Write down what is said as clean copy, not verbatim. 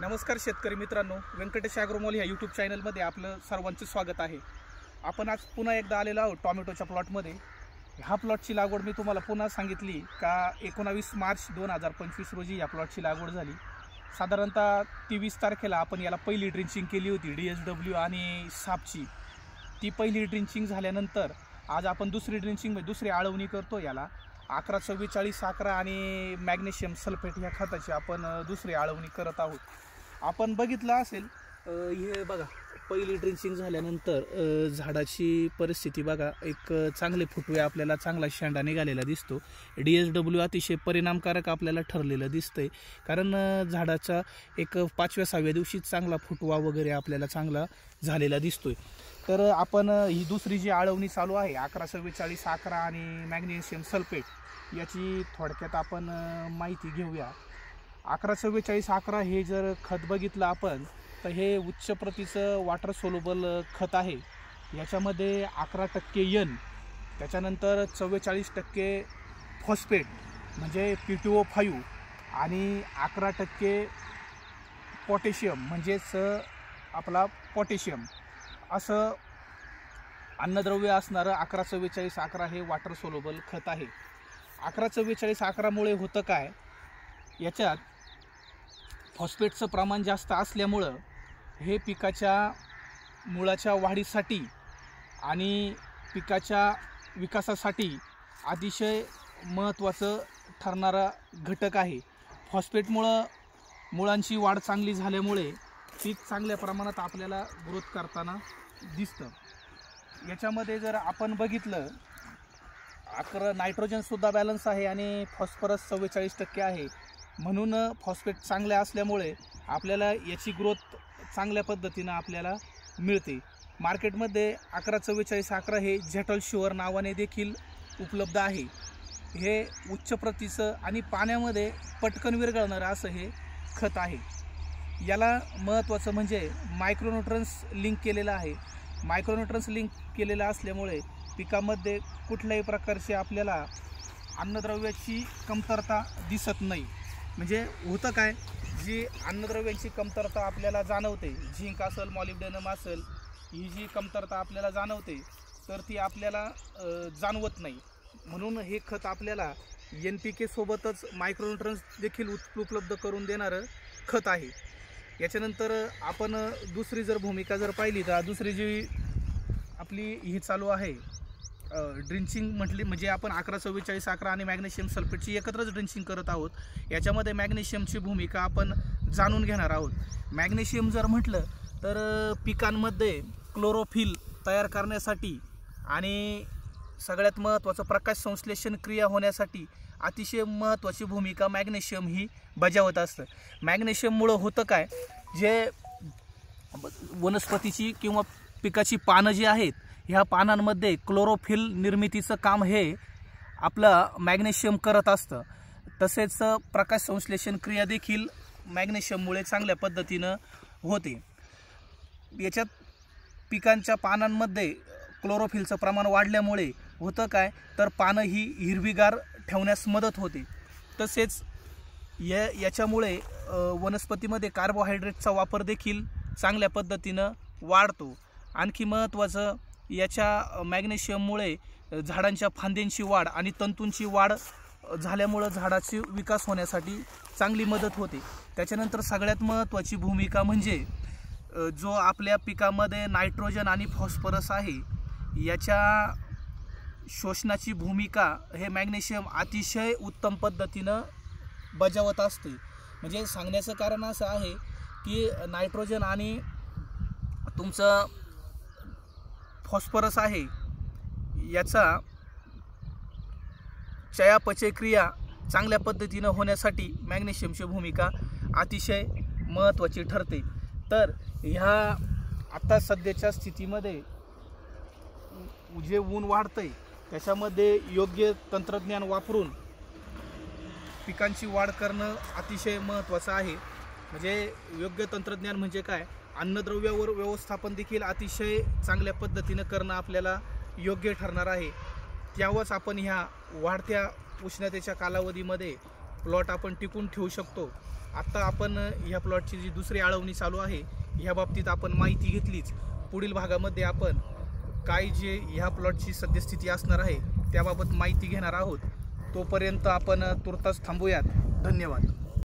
नमस्कार शेतकरी मित्रांनो, व्यंकटेश ॲग्रोमॉल ह्या यूट्यूब चॅनलमध्ये आपलं सर्वांचं स्वागत आहे। आपण आज पुन्हा एकदा आलेलो आहोत टोमॅटोच्या प्लॉटमध्ये। ह्या प्लॉटची लागवड मी तुम्हाला पुन्हा सांगितली का 19 मार्च 2025 रोजी या प्लॉटची लागवड झाली। साधारणतः 23 तारखेला आपण याला पहिली ड्रिंचिंग केली होती DSW आणि सापची। ती पहिली ड्रिंचिंग झाल्यानंतर आज आपण दुसरी ड्रिंचिंग म्हणजे दुसरी आळवणी करतो याला 11-44-11 आणि मॅग्नेशियम सल्फेट ह्या खताची आपण दुसरी आळवणी करत आहोत। आपण बघितलं असेल हे बघा, पहिली ड्रिंचिंग झाल्यानंतर झाडाची परिस्थिती बघा, एक चांगले फुटवे आपल्याला चांगला शेंडा निघालेला दिसतो। DSW अतिशय परिणामकारक आपल्याला ठरलेलं दिसतंय, कारण झाडाचा एक 5व्या-6व्या दिवशी चांगला फुटवा वगैरे आपल्याला चांगला झालेला दिसतोय। तर आपण ही दुसरी जी आळवणी चालू आहे 11-44-11 आणि मॅग्नेशियम सल्फेट याची थोडक्यात आपण माहिती घेऊया। 11-44-11 हे जर खत बघितलं आपण तर हे उच्च प्रतीचं वॉटर सोल्युबल खत आहे। याच्यामध्ये 11% N, त्याच्यानंतर 44% फॉस्फेट म्हणजे PTO5 आणि 11% पोटॅशियम म्हणजेच आपला पोटॅशियम असं अन्नद्रव्य असणारं 11-44-11 हे वॉटर सोल्युबल खत आहे। 11-44-11 मुळे होतं काय, याच्यात फॉस्फेटचं प्रमाण जास्त असल्यामुळं हे पिकाच्या मुळाच्या वाढीसाठी आणि पिकाच्या विकासासाठी अतिशय महत्त्वाचं ठरणारा घटक आहे। फॉस्फेटमुळं मुळांची वाढ चांगली झाल्यामुळे पीक चांगल्या प्रमाणात आपल्याला ग्रोथ करताना दिसतं। याच्यामध्ये जर आपण बघितलं नायट्रोजन सुद्धा बॅलन्स आहे आणि फॉस्फरस 44% आहे, म्हणून फॉस्फेट चांगले असल्यामुळे आपल्याला याची ग्रोथ चांगल्या पद्धतीनं आपल्याला मिळते। मार्केटमध्ये 11-44-11 हे जेटल शुअर नावाने देखील उपलब्ध आहे। हे उच्च प्रतीचं आणि पाण्यामध्ये पटकन विरघळणारं असं हे खत आहे। याला महत्त्वाचं म्हणजे मायक्रोन्यूट्रन्स लिंक केलेलं आहे। मायक्रोन्यूट्रन्स लिंक केलेलं असल्यामुळे पिकामध्ये कुठल्याही प्रकारची आपल्याला अन्नद्रव्याची कमतरता दिसत नाही। म्हणजे होतं काय, जी अन्नद्रव्यांची कमतरता आपल्याला जाणवते, झिंक असेल, मॉलिब्डेनम असेल, ही जी कमतरता आपल्याला जाणवते तर ती आपल्याला जाणवत नाही। म्हणून हे खत आपल्याला NPK सोबतच मायक्रोन्यूट्रन्स देखील उपलब्ध करून देणारं खत आहे। याच्यानंतर आपण दुसरी जर भूमिका जर पाहिली तर दुसरी जी आपली ही चालू आहे ड्रिंचिंग म्हटली म्हणजे आपण 11-44-11 आणि मॅग्नेशियम सल्फेटची एकत्रच ड्रिंचिंग करत आहोत। याच्यामध्ये मॅग्नेशियमची भूमिका आपण जाणून घेणार आहोत। मॅग्नेशियम जर म्हटलं तर पिकांमध्ये क्लोरोफिल तयार करण्यासाठी आणि सगळ्यात महत्त्वाचं प्रकाश संश्लेषण क्रिया होण्यासाठी अतिशय महत्त्वाची भूमिका मॅग्नेशियम ही बजावत असतं। मॅग्नेशियममुळं होतं काय, जे वनस्पतीची किंवा पिकाची पानं जी आहेत ह्या पानांमध्ये क्लोरोफिल निर्मितीचं काम हे आपलं मॅग्नेशियम करत असतं। तसेच प्रकाश संश्लेषण क्रिया देखील मॅग्नेशियममुळे चांगल्या पद्धतीनं होते। याच्यात पिकांच्या पानांमध्ये क्लोरोफिलचं प्रमाण वाढल्यामुळे होतं काय, तर पानं ही हिरवीगार ठेवण्यास मदत होते। तसेच याच्यामुळे वनस्पतीमध्ये कार्बोहायड्रेटचा वापर देखील चांगल्या पद्धतीनं वाढतो। आणखी महत्त्वाचं, याच्या मॅग्नेशियममुळे झाडांच्या फांद्यांची वाढ आणि तंतूंची वाढ झाल्यामुळं झाडाची विकास होण्यासाठी चांगली मदत होते। त्याच्यानंतर सगळ्यात महत्त्वाची भूमिका म्हणजे जो आपल्या पिकामध्ये नायट्रोजन आणि फॉस्फरस आहे याच्या शोषणाची भूमिका हे मॅग्नेशियम अतिशय उत्तम पद्धतीनं बजावत असते। म्हणजे सांगण्याचं कारण असं आहे की नायट्रोजन आणि तुमचं फॉस्फरस आहे याचा चयापचय क्रिया चांगल्या पद्धतीनं होण्यासाठी मॅग्नेशियमची भूमिका अतिशय महत्त्वाची ठरते। तर ह्या आता सध्याच्या स्थितीमध्ये जे ऊन वाढतंय त्याच्यामध्ये योग्य तंत्रज्ञान वापरून पिकांची वाढ करणं अतिशय महत्त्वाचं आहे। म्हणजे योग्य तंत्रज्ञान म्हणजे काय, अन्नद्रव्यावर व्यवस्थापन देखील अतिशय चांगल्या पद्धतीनं करणं आपल्याला योग्य ठरणार आहे। त्यावरच आपण ह्या वाढत्या उष्णतेच्या कालावधीमध्ये प्लॉट आपण टिकून ठेवू शकतो. आत्ता आपण ह्या प्लॉटची जी दुसरी आळवणी चालू आहे ह्या बाबतीत आपण माहिती घेतलीच. पुढील भागामध्ये आपण काय जे ह्या प्लॉटची सद्यस्थिती असणार आहे त्याबाबत माहिती घेणार आहोत. तोपर्यंत आपण तुर्तास थांबूयात. धन्यवाद.